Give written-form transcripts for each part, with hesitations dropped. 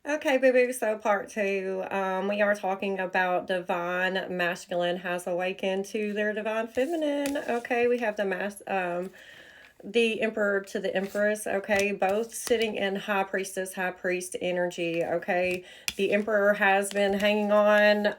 Okay, boo boo. So, part two, we are talking about divine masculine has awakened to their divine feminine. Okay, we have the emperor to the empress. Okay, both sitting in high priestess, high priest energy. Okay, the emperor has been hanging on,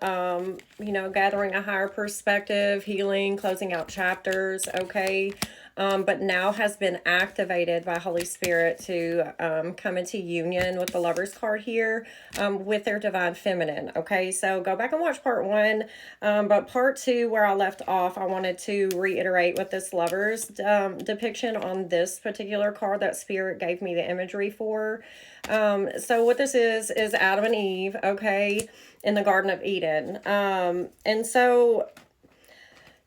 gathering a higher perspective, healing, closing out chapters. Okay, but now has been activated by Holy Spirit to come into union with the Lovers card here, with their divine feminine. Okay, so go back and watch part one, but part two, where I left off, I wanted to reiterate what this Lovers depiction on this particular card that Spirit gave me the imagery for. So what this is Adam and Eve, okay, in the Garden of Eden. And so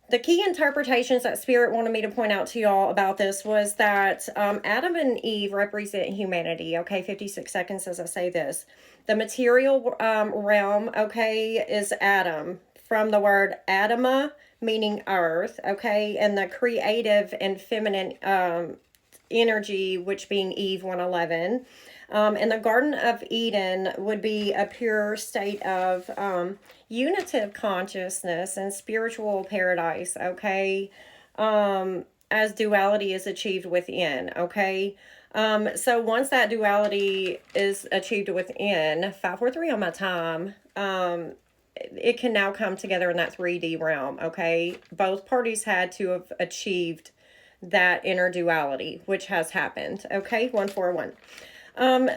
the key interpretations that Spirit wanted me to point out to y'all about this was that Adam and Eve represent humanity. Okay, 56 seconds as I say this. The material realm, okay, is Adam, from the word Adama, meaning earth, okay, and the creative and feminine energy, which being Eve 111. And the Garden of Eden would be a pure state of unitive consciousness and spiritual paradise, okay? As duality is achieved within, okay? So once that duality is achieved within, 543 on my time, it can now come together in that 3D realm, okay? Both parties had to have achieved that inner duality, which has happened, okay? 141.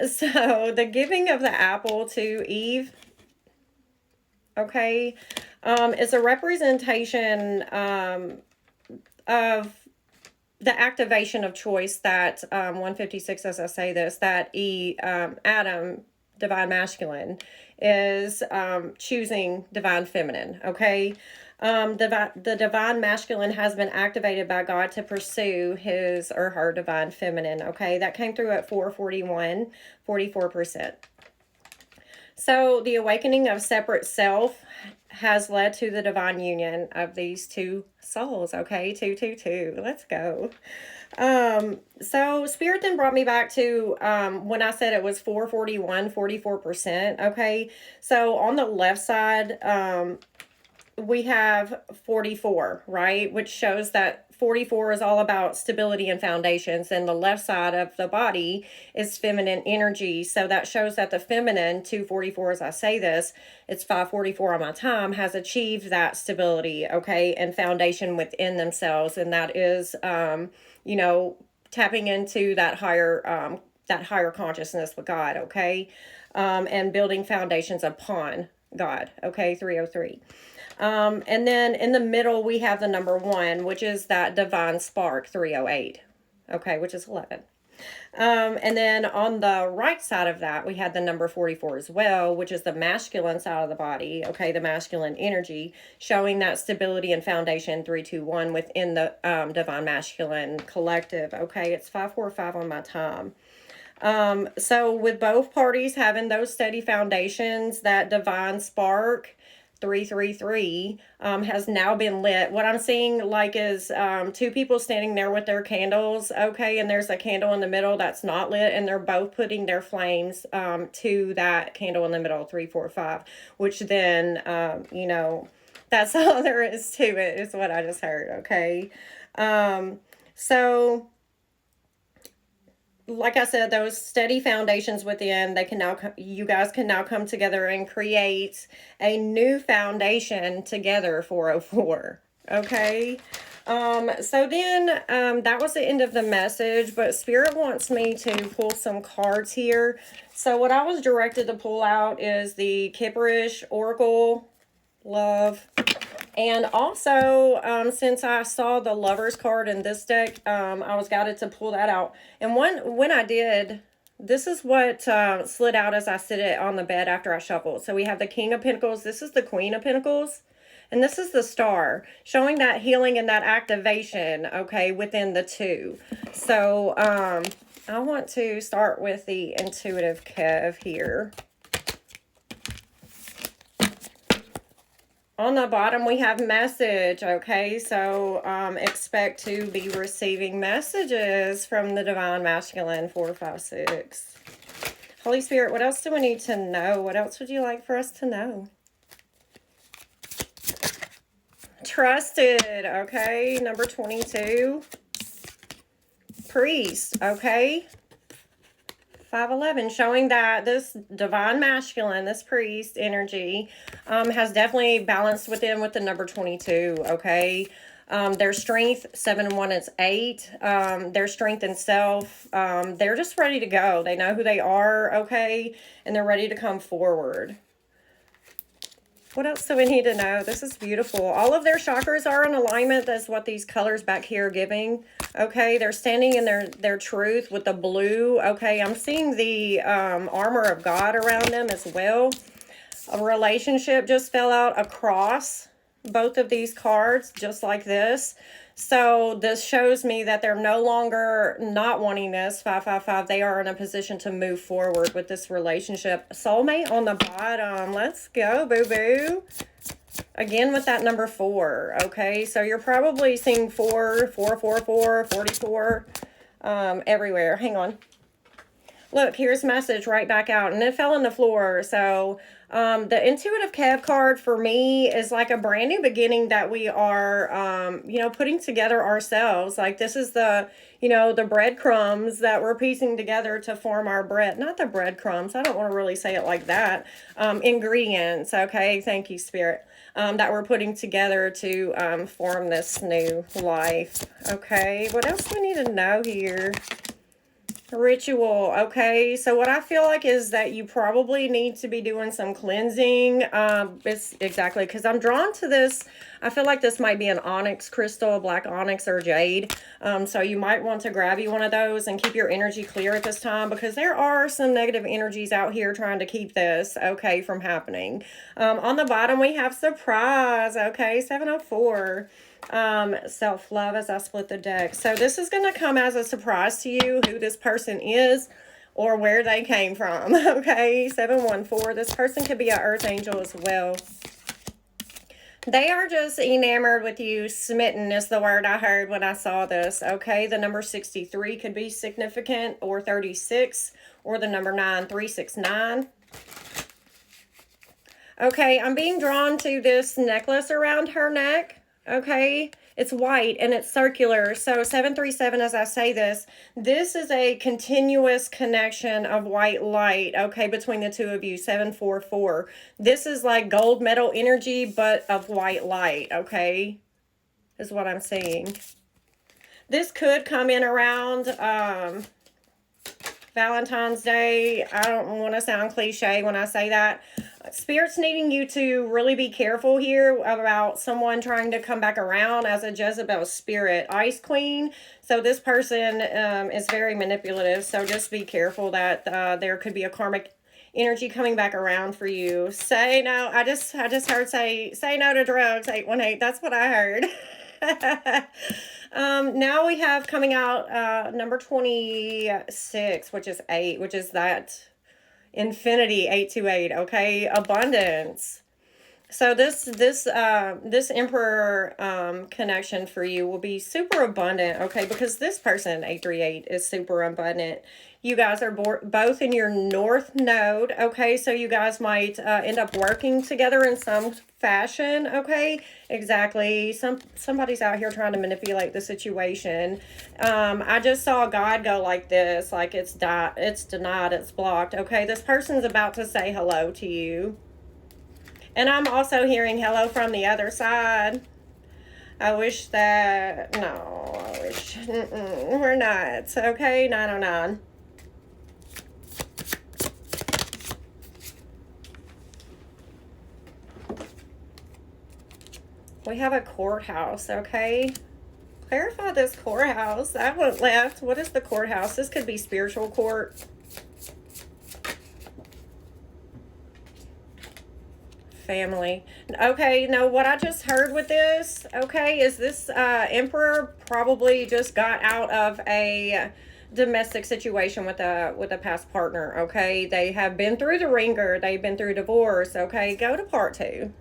So the giving of the apple to Eve, okay, is a representation of the activation of choice that 156, as I say this, that Adam, divine masculine, is choosing divine feminine, okay? The divine masculine has been activated by God to pursue his or her divine feminine, okay? That came through at 441, 44%. So the awakening of separate self has led to the divine union of these two souls, okay? 222. Let's go. So Spirit then brought me back to when I said it was 441, 44%, okay? So on the left side, we have 44, right? Which shows that 44 is all about stability and foundations, and the left side of the body is feminine energy. So that shows that the feminine, 244, as I say this, it's 544 on my time, has achieved that stability, okay, and foundation within themselves. And that is, tapping into that higher consciousness with God, okay, and building foundations upon God, okay, 303. And then in the middle, we have the number one, which is that divine spark, 308, okay, which is 11. And then on the right side of that, we had the number 44 as well, which is the masculine side of the body, okay, the masculine energy, showing that stability and foundation, 321, within the divine masculine collective, okay, it's 545 on my time. So with both parties having those steady foundations, that divine spark, 333, has now been lit. What I'm seeing like is two people standing there with their candles, okay, and there's a candle in the middle that's not lit, and they're both putting their flames to that candle in the middle, 345, which then that's all there is to it, is what I just heard, okay. So like I said, those steady foundations within, you guys can now come together and create a new foundation together, 404. Okay. So then, that was the end of the message, but Spirit wants me to pull some cards here. So what I was directed to pull out is the Kipperish Oracle Love. And also, since I saw the Lovers card in this deck, I was guided to pull that out. And when I did, this is what slid out as I sit it on the bed after I shuffled. So we have the King of Pentacles. This is the Queen of Pentacles. And this is the Star, showing that healing and that activation, okay, within the two. So I want to start with the Intuitive Kev here. On the bottom, we have message, okay? So expect to be receiving messages from the Divine Masculine, 456. Holy Spirit, what else do we need to know? What else would you like for us to know? Trusted, okay. Number 22. Priest, okay. 511, showing that this divine masculine, this priest energy, has definitely balanced within with the number 22, okay. Their strength, 7 1, it's 8. Their strength and self, they're just ready to go. They know who they are, okay, and they're ready to come forward. What else do we need to know? This is beautiful. All of their chakras are in alignment. That's what these colors back here are giving. Okay, they're standing in their truth with the blue. Okay, I'm seeing the armor of God around them as well. A relationship just fell out across both of these cards, just like this. So this shows me that they're no longer not wanting this, 555. They are in a position to move forward with this relationship. Soulmate on the bottom. Let's go, boo-boo. Again with that number 4, okay? So you're probably seeing 4, 444, 44 everywhere. Hang on. Look, here's message right back out, and it fell on the floor. So the intuitive Kev card for me is like a brand new beginning that we are, you know, putting together ourselves. Like this is the, you know, the breadcrumbs that we're piecing together to form our bread. Not the breadcrumbs. I don't want to really say it like that. Ingredients. Okay. Thank you, Spirit. That we're putting together to form this new life. Okay. What else do we need to know here? Ritual, okay. So what I feel like is that you probably need to be doing some cleansing. It's exactly because I'm drawn to this. I feel like this might be an onyx crystal, a black onyx or jade. So you might want to grab you one of those and keep your energy clear at this time, because there are some negative energies out here trying to keep this, okay, from happening. On the bottom we have surprise, okay, 704. Self-love as I split the deck. So this is going to come as a surprise to you who this person is or where they came from. Okay, 714. This person could be an earth angel as well. They are just enamored with you. Smitten is the word I heard when I saw this. Okay, the number 63 could be significant, or 36, or the number 9369. Okay, I'm being drawn to this necklace around her neck. Okay, it's white and it's circular. So 737, as I say this is a continuous connection of white light, okay, between the two of you. 744. This is like gold metal energy, but of white light, okay, is what I'm seeing. This could come in around Valentine's Day. I don't want to sound cliche when I say that. Spirit's needing you to really be careful here about someone trying to come back around as a Jezebel spirit. Ice Queen. So this person is very manipulative. So just be careful that there could be a karmic energy coming back around for you. Say no. I just heard say no to drugs, 818. That's what I heard. Now we have coming out number 26, which is 8, which is that infinity, 828. Okay, abundance. So this Emperor connection for you will be super abundant, okay, because this person, 838, is super abundant. You guys are both in your north node, okay, so you guys might end up working together in some fashion, okay, exactly. Somebody's out here trying to manipulate the situation. I just saw God go like this, like it's denied, it's blocked, okay. This person's about to say hello to you. And I'm also hearing hello from the other side. I wish that, no, I wish, we're not, okay, 909. We have a courthouse, okay? Clarify this courthouse. I went left. What is the courthouse? This could be spiritual court. Family. Okay, no, what I just heard with this, okay, is this Emperor probably just got out of a domestic situation with a past partner, okay? They have been through the ringer. They've been through divorce, okay? Go to part 2.